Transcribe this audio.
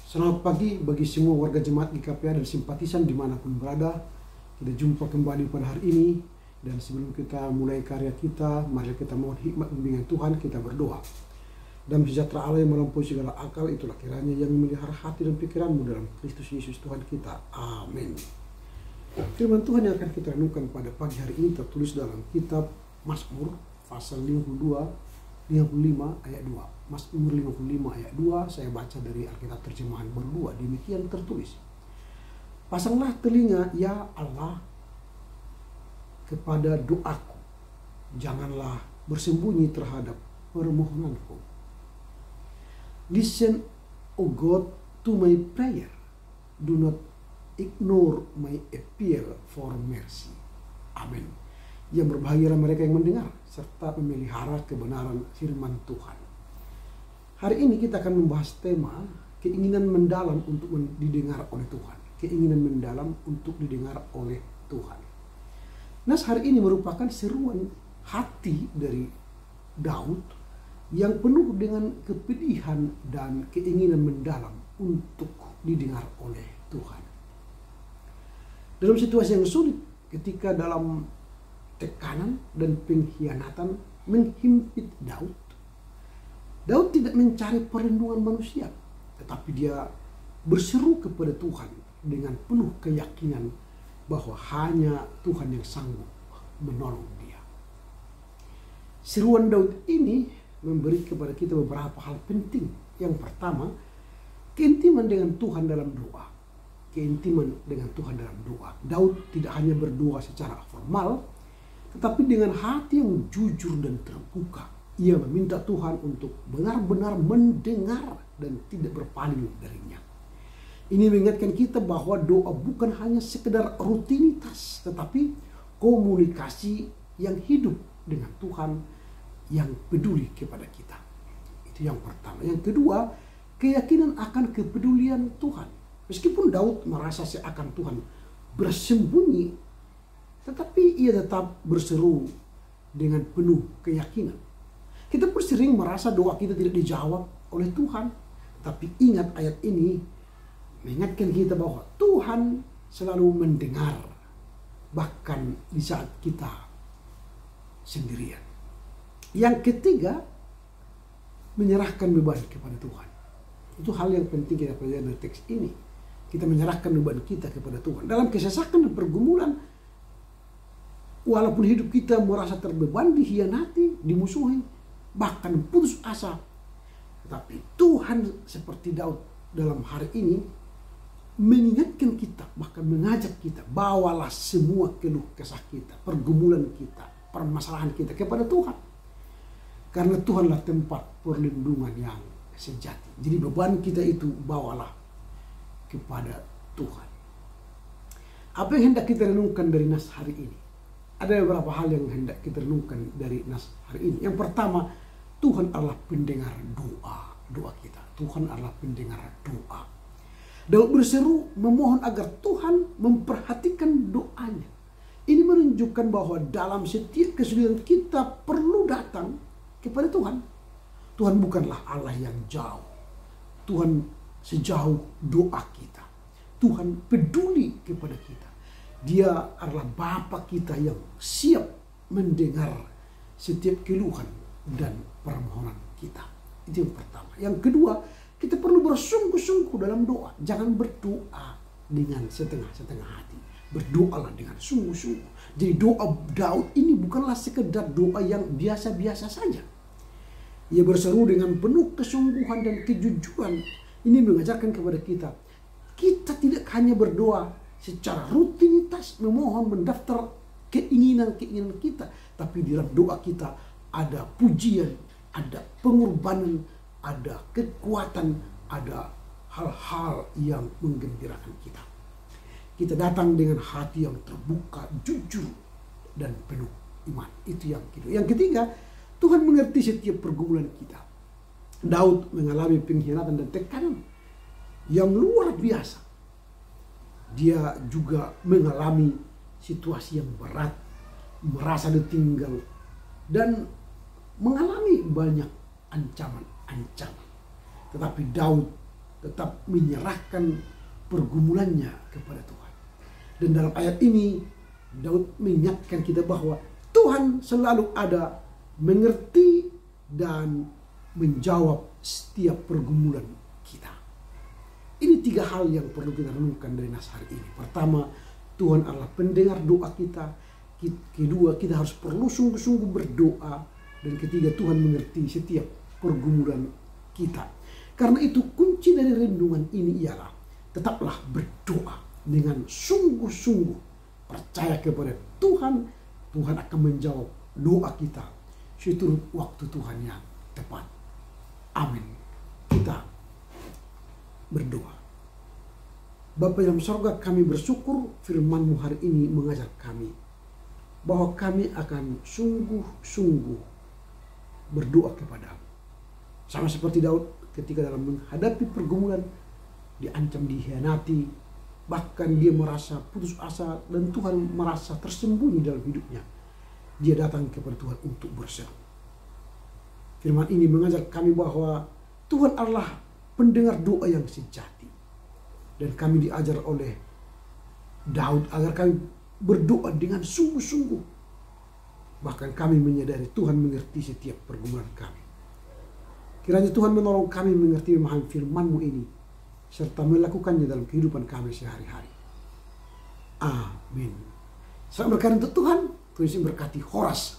Selamat pagi bagi semua warga jemaat GKPA dan simpatisan dimanapun berada. Kita jumpa kembali pada hari ini. Dan sebelum kita mulai karya kita, mari kita mohon hikmat bimbingan Tuhan, kita berdoa. Dan sejahtera Allah yang melampaui segala akal, itulah kiranya yang memelihara hati dan pikiranmu dalam Kristus Yesus Tuhan kita. Amin. Firman Tuhan yang akan kita renungkan pada pagi hari ini tertulis dalam kitab Mazmur pasal 55 ayat 2. Mazmur 55 ayat 2, saya baca dari Alkitab terjemahan baru 2. Demikian tertulis. Pasanglah telinga ya Allah kepada doaku. Janganlah bersembunyi terhadap permohonanku. Listen, O God, to my prayer. Do not ignore my appeal for mercy. Amin. Yang berbahagialah mereka yang mendengar serta memelihara kebenaran firman Tuhan. Hari ini kita akan membahas tema keinginan mendalam untuk didengar oleh Tuhan. Keinginan mendalam untuk didengar oleh Tuhan. Nas hari ini merupakan seruan hati dari Daud yang penuh dengan kepedihan dan keinginan mendalam untuk didengar oleh Tuhan. Dalam situasi yang sulit, ketika dalam tekanan dan pengkhianatan menghimpit Daud tidak mencari perlindungan manusia, tetapi dia berseru kepada Tuhan dengan penuh keyakinan bahwa hanya Tuhan yang sanggup menolong dia. Seruan Daud ini memberi kepada kita beberapa hal penting. Yang pertama, keintiman dengan Tuhan dalam doa. Keintiman dengan Tuhan dalam doa. Daud tidak hanya berdoa secara formal, tetapi dengan hati yang jujur dan terbuka. Ia meminta Tuhan untuk benar-benar mendengar dan tidak berpaling darinya. Ini mengingatkan kita bahwa doa bukan hanya sekedar rutinitas, tetapi komunikasi yang hidup dengan Tuhan yang peduli kepada kita. Itu yang pertama. Yang kedua, keyakinan akan kepedulian Tuhan. Meskipun Daud merasa seakan Tuhan bersembunyi, tetapi ia tetap berseru dengan penuh keyakinan. Kita pun sering merasa doa kita tidak dijawab oleh Tuhan. Tapi ingat ayat ini mengingatkan kita bahwa Tuhan selalu mendengar. Bahkan di saat kita sendirian. Yang ketiga, menyerahkan beban kepada Tuhan. Itu hal yang penting kita pelajari dari teks ini. Kita menyerahkan beban kita kepada Tuhan. Dalam kesesakan dan pergumulan, walaupun hidup kita merasa terbeban, dikhianati, dimusuhi, bahkan putus asa, tetapi Tuhan seperti Daud dalam hari ini mengingatkan kita, bahkan mengajak kita, bawalah semua keluh kesah kita, pergumulan kita, permasalahan kita kepada Tuhan, karena Tuhanlah tempat perlindungan yang sejati. Jadi beban kita itu bawalah kepada Tuhan. Apa yang hendak kita renungkan dari nas hari ini? Ada beberapa hal yang hendak kita renungkan dari nas hari ini. Yang pertama, Tuhan adalah pendengar doa kita. Tuhan adalah pendengar doa. Daud berseru memohon agar Tuhan memperhatikan doanya. Ini menunjukkan bahwa dalam setiap kesulitan kita perlu datang kepada Tuhan. Tuhan bukanlah Allah yang jauh. Tuhan sejauh doa kita. Tuhan peduli kepada kita. Dia adalah Bapa kita yang siap mendengar setiap keluhan dan permohonan kita. Itu yang pertama. Yang kedua, kita perlu bersungguh-sungguh dalam doa. Jangan berdoa dengan setengah-setengah hati. Berdoalah dengan sungguh-sungguh. Jadi doa Daud ini bukanlah sekedar doa yang biasa-biasa saja. Ia berseru dengan penuh kesungguhan dan kejujuran. Ini mengajarkan kepada kita, kita tidak hanya berdoa secara rutinitas, memohon, mendaftar keinginan-keinginan kita, tapi di dalam doa kita ada pujian, ada pengorbanan, ada kekuatan, ada hal-hal yang menggembirakan kita. Kita datang dengan hati yang terbuka, jujur, dan penuh iman. Itu yang kedua. Yang ketiga, Tuhan mengerti setiap pergumulan kita. Daud mengalami pengkhianatan dan tekanan yang luar biasa. Dia juga mengalami situasi yang berat, merasa ditinggal, dan mengalami banyak ancaman-ancaman. Tetapi Daud tetap menyerahkan pergumulannya kepada Tuhan. Dan dalam ayat ini Daud mengingatkan kita bahwa Tuhan selalu ada, mengerti dan menjawab setiap pergumulan kita. Ini 3 hal yang perlu kita renungkan dari nas hari ini. Pertama, Tuhan adalah pendengar doa kita. Kedua, kita harus perlu sungguh-sungguh berdoa. Dan ketiga, Tuhan mengerti setiap pergumulan kita. Karena itu kunci dari renungan ini ialah tetaplah berdoa dengan sungguh-sungguh, percaya kepada Tuhan. Tuhan akan menjawab doa kita seturut waktu Tuhan yang tepat. Amin. Kita berdoa. Bapa dalam sorga, kami bersyukur firman-Mu hari ini mengajar kami bahwa kami akan sungguh-sungguh berdoa kepada-Mu. Sama seperti Daud ketika dalam menghadapi pergumulan, diancam, dikhianati, bahkan dia merasa putus asa dan Tuhan merasa tersembunyi dalam hidupnya. Dia datang kepada Tuhan untuk berseru. Firman ini mengajar kami bahwa Tuhan adalah pendengar doa yang sejati. Dan kami diajar oleh Daud agar kami berdoa dengan sungguh-sungguh. Bahkan kami menyadari Tuhan mengerti setiap pergumulan kami. Kiranya Tuhan menolong kami mengerti memahami firman-Mu ini, serta melakukannya dalam kehidupan kami sehari-hari. Amin. Selamat berkati untuk Tuhan. Tuhan berkati. Horas.